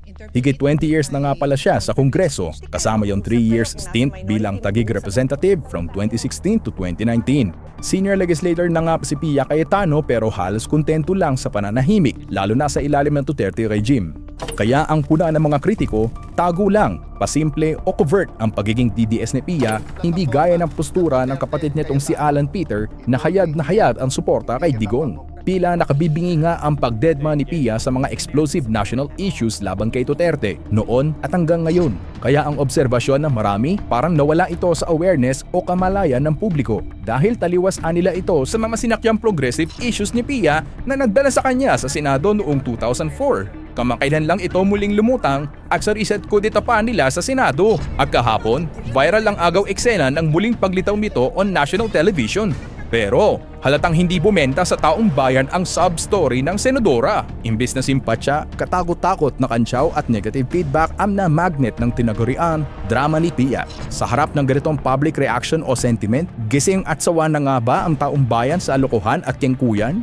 Higit 20 years na nga pala siya sa Kongreso, kasama yung 3 years stint bilang Taguig Representative from 2016 to 2019. Senior legislator na nga si Pia Cayetano pero halos kontento lang sa pananahimik, lalo na sa ilalim ng Duterte regime. Kaya ang puna ng mga kritiko, tago lang, pasimple o covert ang pagiging DDS ni Pia, hindi gaya ng postura ng kapatid nitong si Alan Peter na hayad ang suporta kay Digong. Tila nakabibingi nga ang pagdedma ni Pia sa mga explosive national issues laban kay Duterte noon at hanggang ngayon. Kaya ang obserbasyon ng marami parang nawala ito sa awareness o kamalayan ng publiko dahil taliwas nila ito sa mga sinakyang progressive issues ni Pia na nagdala sa kanya sa Senado noong 2004. Kamakailan lang ito muling lumutang at sa reset kudeta pa nila sa Senado. At kahapon, viral ang agaw eksena ng muling paglitaw nito on national television. Pero halatang hindi bumenta sa taong bayan ang sub-story ng senadora. Imbes na simpatya, katakot-takot na kantsaw at negative feedback ang na magnet ng tinagurian drama ni Pia. Sa harap ng ganitong public reaction o sentiment, gising at sawa na nga ba ang taong bayan sa alokohan at kengkuyan?